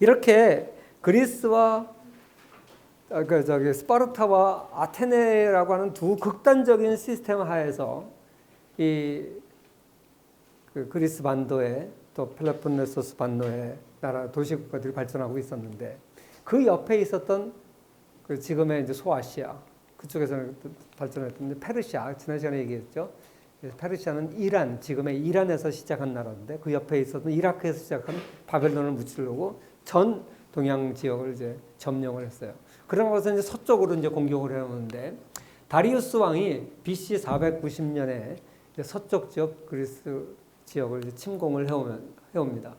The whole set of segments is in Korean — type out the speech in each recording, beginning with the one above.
이렇게 그리스와 스파르타와 아테네라고 하는 두 극단적인 시스템 하에서 이 그리스 반도에 또 펠로폰네소스 반도의 나라 도시국가들이 발전하고 있었는데 그 옆에 있었던 그 지금의 이제 소아시아 그쪽에서는 발전했던 페르시아 지난 시간에 얘기했죠. 페르시아는 이란 지금의 이란에서 시작한 나라인데 그 옆에 있었던 이라크에서 시작한 바벨론을 무찌르고 전 동양 지역을 이제 점령을 했어요. 그러면서 이제 서쪽으로 이제 공격을 해오는데 다리우스 왕이 BC 490년에 서쪽 지역 그리스 지역을 이제 침공을 해옵니다.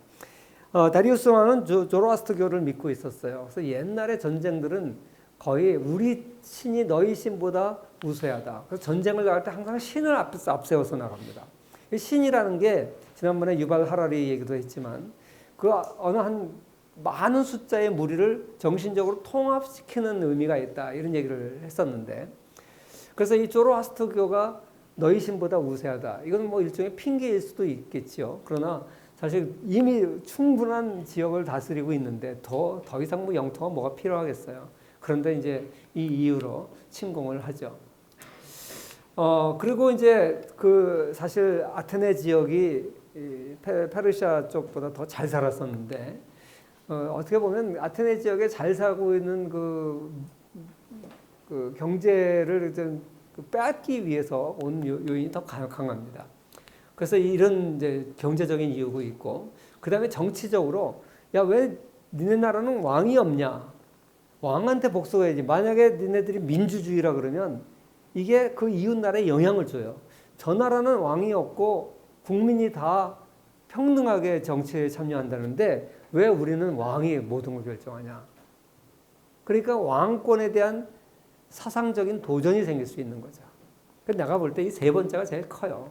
다리우스 왕은 조로아스터교를 믿고 있었어요. 그래서 옛날의 전쟁들은 거의 우리 신이 너희 신보다 우세하다. 그래서 전쟁을 나갈 때 항상 신을 앞세워서 나갑니다. 신이라는 게 지난번에 유발 하라리 얘기도 했지만 그 어느 한 많은 숫자의 무리를 정신적으로 통합시키는 의미가 있다. 이런 얘기를 했었는데 그래서 이 조로아스터교가 너희 신보다 우세하다. 이건 뭐 일종의 핑계일 수도 있겠죠. 그러나 사실 이미 충분한 지역을 다스리고 있는데 더 이상 뭐 영토가 뭐가 필요하겠어요. 그런데 이제 이 이유로 침공을 하죠. 그리고 이제 그 사실 아테네 지역이 페르시아 쪽보다 더 잘 살았었는데 어떻게 보면 아테네 지역에 잘 살고 있는 그 경제를 좀 빼앗기 위해서 온 요인이 더 강합니다. 그래서 이런 이제 경제적인 이유가 있고, 그 다음에 정치적으로 야 왜 니네 나라는 왕이 없냐? 왕한테 복수해야지. 만약에 니네들이 민주주의라 그러면 이게 그 이웃 나라에 영향을 줘요. 저 나라는 왕이 없고 국민이 다 평등하게 정치에 참여한다는데 왜 우리는 왕이 모든 걸 결정하냐? 그러니까 왕권에 대한 사상적인 도전이 생길 수 있는 거죠. 내가 볼 때 이 세 번째가 제일 커요.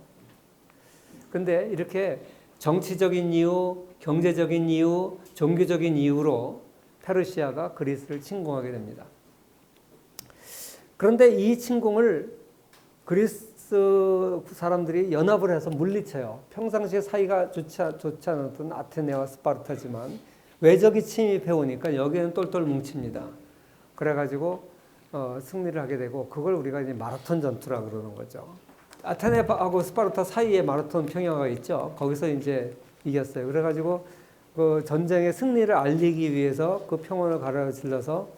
근데 이렇게 정치적인 이유, 경제적인 이유, 종교적인 이유로 페르시아가 그리스를 침공하게 됩니다. 그런데 이 침공을 그리스 사람들이 연합을 해서 물리쳐요. 평상시에 사이가 좋지 않았던 아테네와 스파르타지만 외적이 침입해 오니까 여기는 똘똘 뭉칩니다. 그래가지고 승리를 하게 되고 그걸 우리가 이제 마라톤 전투라 그러는 거죠. 아테네하고 스파르타 사이에 마라톤 평야가 있죠. 거기서 이제 이겼어요. 그래가지고 그 전쟁의 승리를 알리기 위해서 그 평원을 가로질러서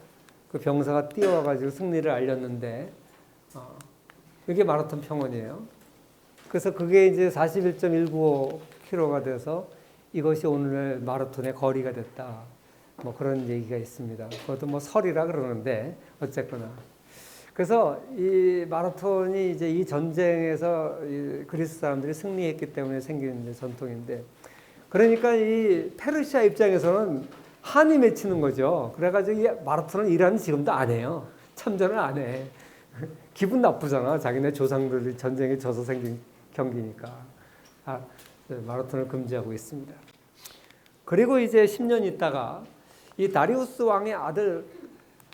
그 병사가 뛰어와가지고 승리를 알렸는데 이게 마라톤 평원이에요. 그래서 그게 이제 41.195km가 돼서 이것이 오늘 마라톤의 거리가 됐다. 뭐 그런 얘기가 있습니다. 그것도 뭐 설이라 그러는데 어쨌거나. 그래서 이 마라톤이 이제 이 전쟁에서 이 그리스 사람들이 승리했기 때문에 생긴 이제 전통인데, 그러니까 이 페르시아 입장에서는 한이 맺히는 거죠. 그래가지고 이 마라톤은 이란은 지금도 안 해요. 참전을 안 해. 기분 나쁘잖아. 자기네 조상들이 전쟁에 져서 생긴 경기니까. 마라톤을 금지하고 있습니다. 그리고 이제 10년 있다가 이 다리우스 왕의 아들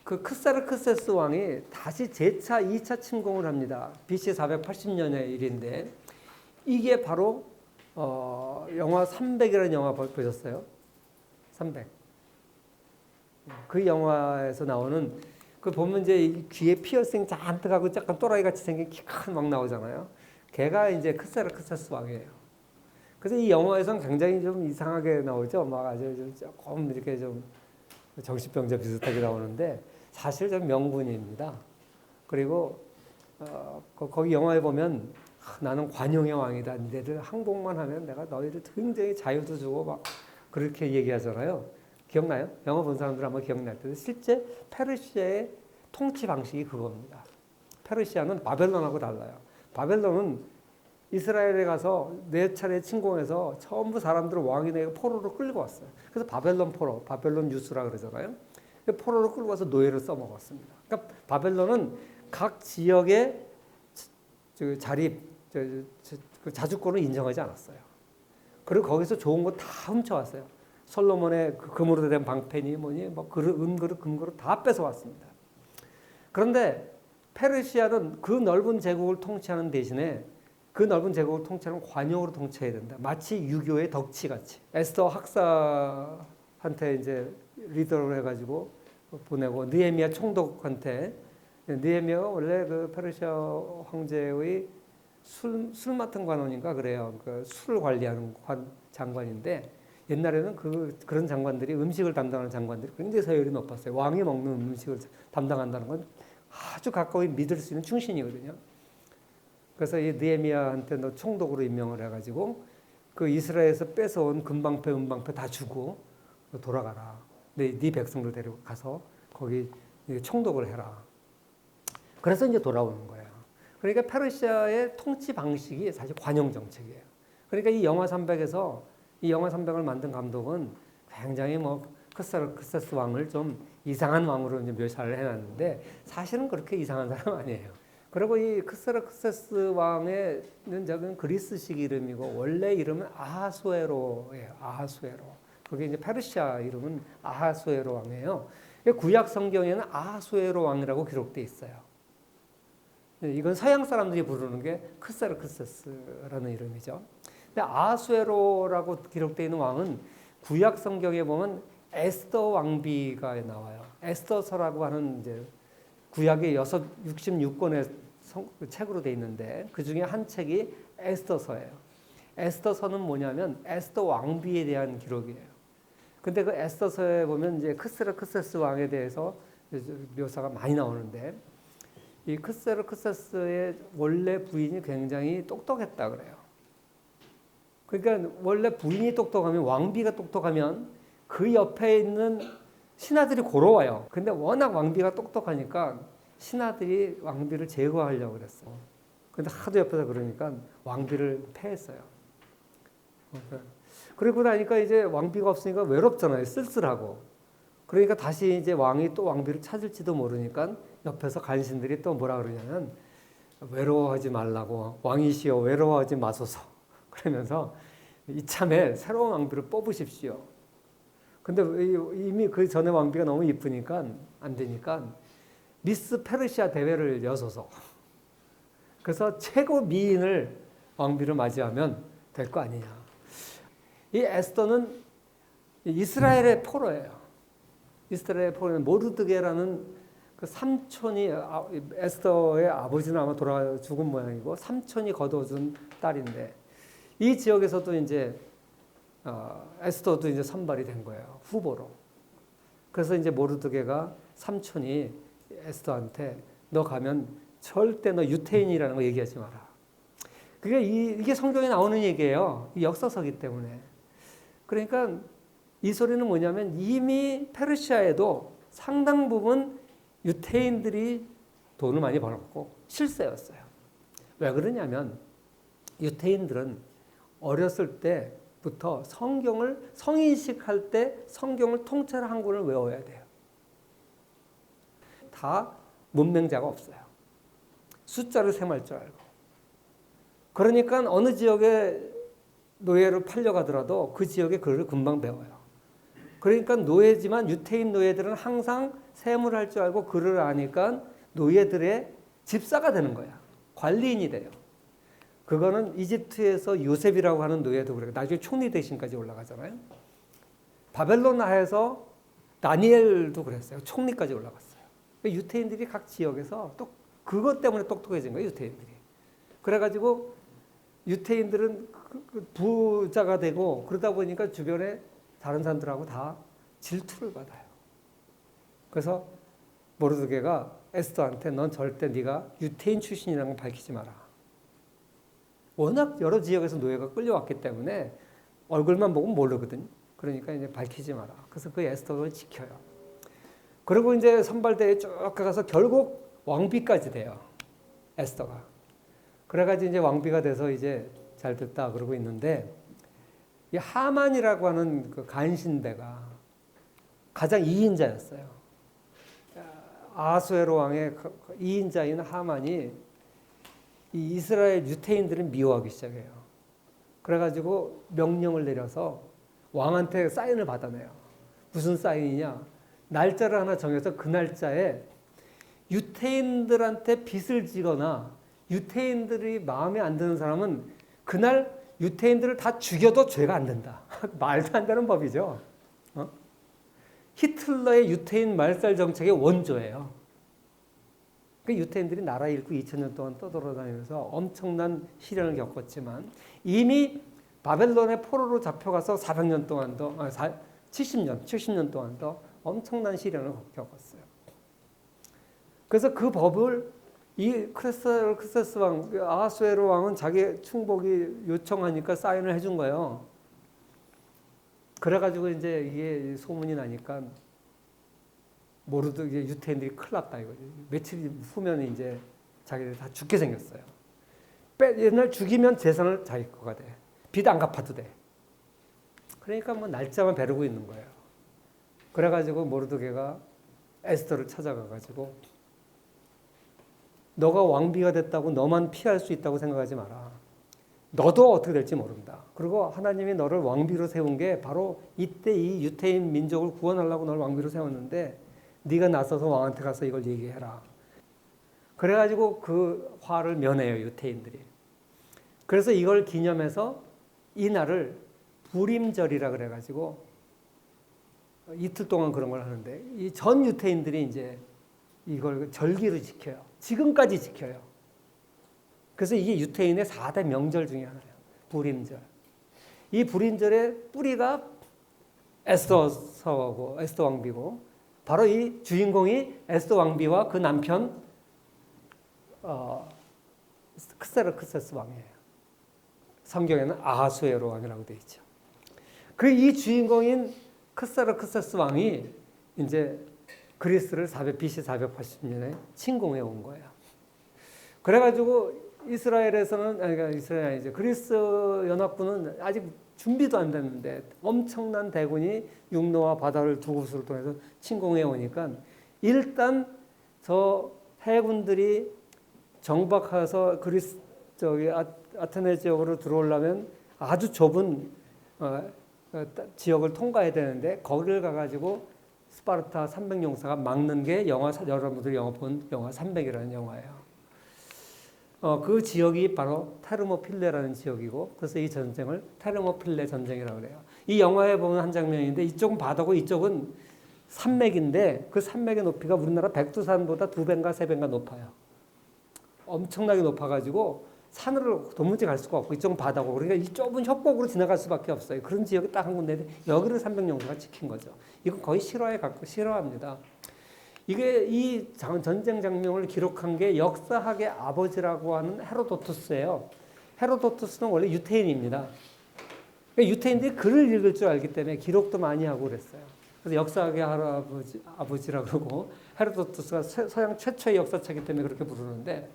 그 크사르크세스 왕이 다시 재차 2차 침공을 합니다. BC 480년의 일인데 이게 바로 영화 300이라는 영화 보셨어요? 300. 그 영화에서 나오는 그 보면 이제 귀에 피어싱 잔뜩 하고 약간 또라이 같이 생긴 키 큰 왕 나오잖아요. 걔가 이제 크사르크세스 왕이에요. 그래서 이 영화에서는 굉장히 좀 이상하게 나오죠. 막 아주 조금 이렇게 좀 정신병자 비슷하게 나오는데 사실 좀 명분입니다. 그리고 거기 영화에 보면 나는 관용의 왕이다. 너희들 항복만 하면 내가 너희들 굉장히 자유도 주고 막 그렇게 얘기하잖아요. 기억나요? 영화 본 사람들 아마 기억날 텐데 실제 페르시아의 통치 방식이 그겁니다. 페르시아는 바벨론하고 달라요. 바벨론은 이스라엘에 가서 4차례 침공해서 전부 사람들을 왕이 내가 포로로 끌고 왔어요. 그래서 바벨론 포로, 바벨론 유수라 그러잖아요. 포로로 끌고 와서 노예를 써먹었습니다. 그러니까 바벨론은 각 지역의 자립, 자주권을 인정하지 않았어요. 그리고 거기서 좋은 거 다 훔쳐왔어요. 솔로몬의 그 금으로 된 방패니 뭐니, 뭐 은그릇, 금그릇 다 뺏어왔습니다. 그런데 페르시아는 그 넓은 제국을 통치하는 대신에 그 넓은 제국을 통치하는 관용으로 통치해야 된다. 마치 유교의 덕치같이. 에스더 학사 한테 이제 리더로 해가지고 보내고 느헤미야 총독한테 느헤미야가 원래 그 페르시아 황제의 술 맡은 관원인가 그래요. 그 술을 관리하는 장관인데 옛날에는 그런 장관들이 음식을 담당하는 장관들이 굉장히 서열이 높았어요. 왕이 먹는 음식을 담당한다는 건 아주 가까이 믿을 수 있는 충신이거든요. 그래서 이 느헤미야한테 너 총독으로 임명을 해가지고 그 이스라엘에서 뺏어온 금방패, 은방패 다 주고 돌아가라. 네 백성들 데리고 가서 거기 총독을 해라. 그래서 이제 돌아오는 거예요. 그러니까 페르시아의 통치 방식이 사실 관용 정책이에요. 그러니까 이 영화 300에서 이 영화 300을 만든 감독은 굉장히 뭐 크세스 왕을 좀 이상한 왕으로 이제 묘사를 해놨는데 사실은 그렇게 이상한 사람 아니에요. 그리고 이 크세스 왕의는 적은 그리스식 이름이고 원래 이름은 아하수에로예요. 아하수에로. 그게 이제 페르시아 이름은 아하수에로 왕이에요. 구약 성경에는 아하수에로 왕이라고 기록돼 있어요. 이건 서양 사람들이 부르는 게 크세스라는 이름이죠. 근데 아하수에로라고 기록되어 있는 왕은 구약 성경에 보면 에스더 왕비가 나와요. 에스더서라고 하는 이제 구약의 66권의 책으로 되어 있는데 그 중에 한 책이 에스더서예요. 에스더서는 뭐냐면 에스더 왕비에 대한 기록이에요. 근데 그 에스더서에 보면 이제 크세스 왕에 대해서 묘사가 많이 나오는데 이 크세스의 원래 부인이 굉장히 똑똑했다 그래요. 그러니까 원래 부인이 똑똑하면 왕비가 똑똑하면 그 옆에 있는 신하들이 고로워요. 근데 워낙 왕비가 똑똑하니까 신하들이 왕비를 제거하려고 그랬어. 근데 하도 옆에서 그러니까 왕비를 패했어요. 그러고 나니까 이제 왕비가 없으니까 외롭잖아요. 쓸쓸하고. 그러니까 다시 이제 왕이 또 왕비를 찾을지도 모르니까 옆에서 간신들이 또 뭐라 그러냐면 외로워하지 말라고 왕이시여 외로워하지 마소서 그러면서 이참에 새로운 왕비를 뽑으십시오. 근데 이미 그 전에 왕비가 너무 이쁘니까 안 되니까 미스 페르시아 대회를 여소서. 그래서 최고 미인을 왕비를 맞이하면 될 거 아니냐. 이 에스더는 이스라엘의 포로예요. 이스라엘의 포로는 모르드게라는 그 삼촌이 에스더의 아버지는 아마 돌아가 죽은 모양이고 삼촌이 거둬준 딸인데 이 지역에서도 이제 에스더도 이제 선발이 된 거예요. 후보로. 그래서 이제 모르드게가 삼촌이 에스더한테 너 가면 절대 너 유태인이라는 거 얘기하지 마라. 그게 이게 성경에 나오는 얘기예요. 이 역사서기 때문에. 그러니까 이 소리는 뭐냐면 이미 페르시아에도 상당 부분 유태인들이 돈을 많이 벌었고 실세였어요. 왜 그러냐면 유태인들은 어렸을 때부터 성경을 성인식할 때 성경을 통째로 한 권을 외워야 돼요. 다 문맹자가 없어요. 숫자를 셈할 줄 알고. 그러니까 어느 지역에 노예로 팔려가더라도 그 지역의 글을 금방 배워요. 그러니까 노예지만 유태인 노예들은 항상 셈을 할 줄 알고 글을 아니까 노예들의 집사가 되는 거야. 관리인이 돼요. 그거는 이집트에서 요셉이라고 하는 노예도 그래요. 나중에 총리 대신까지 올라가잖아요. 바벨론하에서 다니엘도 그랬어요. 총리까지 올라갔어요. 유태인들이 각 지역에서 또 그것 때문에 똑똑해진 거예요. 유태인들이. 그래가지고 유태인들은 부자가 되고 그러다 보니까 주변에 다른 사람들하고 다 질투를 받아요. 그래서 모르드게가 에스더한테 넌 절대 네가 유태인 출신이라는 걸 밝히지 마라. 워낙 여러 지역에서 노예가 끌려왔기 때문에 얼굴만 보고 모르거든요. 그러니까 이제 밝히지 마라. 그래서 그 에스더를 지켜요. 그리고 이제 선발대에 쭉 가서 결국 왕비까지 돼요. 에스더가. 그래가지고 이제 왕비가 돼서 이제 잘 됐다 그러고 있는데 이 하만이라고 하는 그 간신배가 가장 이인자였어요. 아하수에로 왕의 이인자인 하만이 이 이스라엘 유태인들을 미워하기 시작해요. 그래가지고 명령을 내려서 왕한테 사인을 받아내요. 무슨 사인이냐? 날짜를 하나 정해서 그 날짜에 유태인들한테 빚을 지거나 유태인들이 마음에 안 드는 사람은 그날 유태인들을 다 죽여도 죄가 안 된다. 말도 안 되는 법이죠. 히틀러의 유태인 말살 정책의 원조예요. 그 유태인들이 나라 잃고 2000년 동안 떠돌아다니면서 엄청난 시련을 겪었지만 이미 바벨론의 포로로 잡혀가서 400년 동안도 70년 동안도 엄청난 시련을 겪었어요. 그래서 그 법을 이 크레세스 왕, 아하수에로 왕은 자기 충복이 요청하니까 사인을 해준 거예요. 그래가지고 이제 이게 소문이 나니까 모르도 이제 유태인들이 큰일 났다 이거지. 며칠 후면 이제 자기들 다 죽게 생겼어요. 옛날 죽이면 재산을 자기 거가 돼. 빚 안 갚아도 돼. 그러니까 뭐 날짜만 벼르고 있는 거예요. 그래가지고 모르드게가 에스더를 찾아가가지고 너가 왕비가 됐다고 너만 피할 수 있다고 생각하지 마라. 너도 어떻게 될지 모른다. 그리고 하나님이 너를 왕비로 세운 게 바로 이때 이 유태인 민족을 구원하려고 너를 왕비로 세웠는데 네가 나서서 왕한테 가서 이걸 얘기해라. 그래가지고 그 화를 면해요, 유태인들이. 그래서 이걸 기념해서 이 날을 부림절이라 그래가지고 이틀 동안 그런 걸 하는데 이 전 유태인들이 이제 이걸 절기로 지켜요. 지금까지 지켜요. 그래서 이게 유태인의 4대 명절 중에 하나예요. 부림절. 이 부림절의 뿌리가 에스더 서하고 에스더 왕비고 바로 이 주인공이 에스더 왕비와 그 남편 크세르크세스 왕이에요. 성경에는 아하수에로 왕이라고 되어 있죠. 그 이 주인공인 크세르크세스 왕이 이제 그리스를 BC 480년에 침공해 온 거예요. 그래가지고 이스라엘에서는 그러니까 이스라엘 아니죠. 그리스 연합군은 아직 준비도 안 됐는데 엄청난 대군이 육로와 바다를 두 곳으로 통해서 침공해 오니까 일단 저 해군들이 정박해서 그리스 아테네 지역으로 들어오려면 아주 좁은 지역을 통과해야 되는데 거기를 가가지고 스파르타 300용사가 막는 게 여러분들이 영화 본 영화 300이라는 영화예요. 그 지역이 바로 테르모필레라는 지역이고 그래서 이 전쟁을 테르모필레 전쟁이라고 그래요. 이 영화에 보면 한 장면인데 이쪽은 바다고 이쪽은 산맥인데 그 산맥의 높이가 우리나라 백두산보다 2배인가 3배인가 높아요. 엄청나게 높아가지고 산으로 도무지 갈 수가 없고 이쪽은 바다고 그러니까 이 좁은 협곡으로 지나갈 수밖에 없어요. 그런 지역이 딱 한 군데인데 여기를 300용사가 지킨 거죠. 이건 거의 실화에 갖고 실화입니다. 이게 이 전쟁 장면을 기록한 게 역사학의 아버지라고 하는 헤로도투스예요. 헤로도투스는 원래 유태인입니다. 그러니까 유태인들이 글을 읽을 줄 알기 때문에 기록도 많이 하고 그랬어요. 그래서 역사학의 아버지라고 그러고 헤로도투스가 서양 최초의 역사책이기 때문에 그렇게 부르는데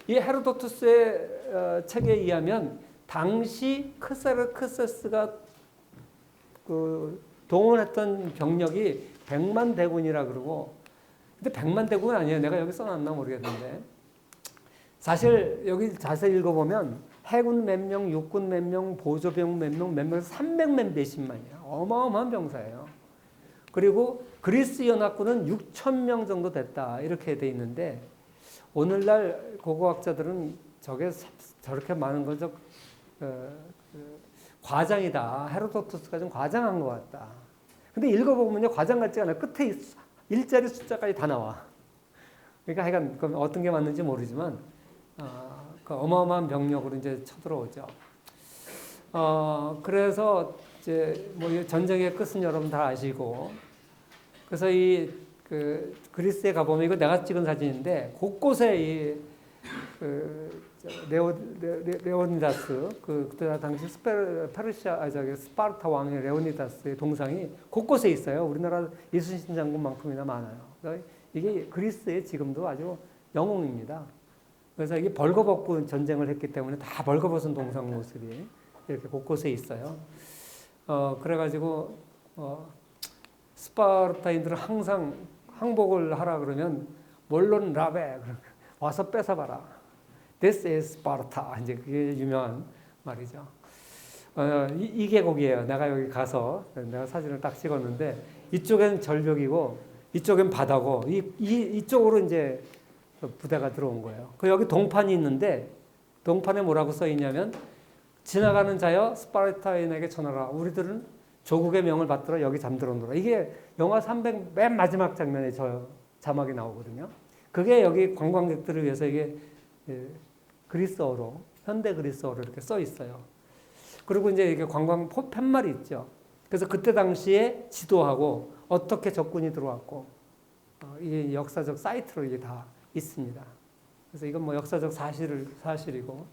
이 헤로도투스의 책에 의하면 당시 크세르크세스가 동원했던 병력이 100만 대군이라 그러고 근데 100만 대군은 아니에요. 내가 여기 써놨나 모르겠는데 사실 여기 자세히 읽어보면 해군 몇 명, 육군 몇 명, 보조병 몇 명, 몇 명에서 300만 몇십만이야. 어마어마한 병사예요. 그리고 그리스 연합군은 6천 명 정도 됐다 이렇게 돼 있는데 오늘날 고고학자들은 저렇게 많은 건 과장이다. 헤로도투스가 좀 과장한 것 같다. 근데 읽어보면요, 과장 같지가 않아요. 끝에 일자리 숫자까지 다 나와. 그러니까 하여간 그럼 어떤 게 맞는지 모르지만 그 어마어마한 병력으로 이제 쳐들어오죠. 그래서 이제 뭐 전쟁의 끝은 여러분 다 아시고, 그래서 그 그리스에 가보면 이거 내가 찍은 사진인데 곳곳에 레오니다스 그때 당시 스파르타 왕의 레오니다스의 동상이 곳곳에 있어요. 우리나라 이순신 장군만큼이나 많아요. 그러니까 이게 그리스에 지금도 아주 영웅입니다. 그래서 이게 벌거벗고 전쟁을 했기 때문에 다 벌거벗은 동상 모습이 이렇게 곳곳에 있어요. 그래가지고 스파르타인들은 항상 항복을 하라 그러면 몰론 라베 와서 뺏어봐라. This is Sparta. 이제 그게 유명한 말이죠. 이 계곡이에요. 내가 여기 가서 내가 사진을 딱 찍었는데 이쪽엔 절벽이고 이쪽엔 바다고 이쪽으로 이제 부대가 들어온 거예요. 그 여기 동판이 있는데 동판에 뭐라고 써 있냐면 지나가는 자여 스파르타인에게 전하라. 우리들은 조국의 명을 받들어 여기 잠들어 놀아. 이게 영화 300 맨 마지막 장면에 저 자막이 나오거든요. 그게 여기 관광객들을 위해서 이게 그리스어로, 현대 그리스어로 이렇게 써 있어요. 그리고 이제 이게 관광 팻말이 있죠. 그래서 그때 당시에 지도하고 어떻게 적군이 들어왔고, 이 역사적 사이트로 이게 다 있습니다. 그래서 이건 뭐 역사적 사실이고,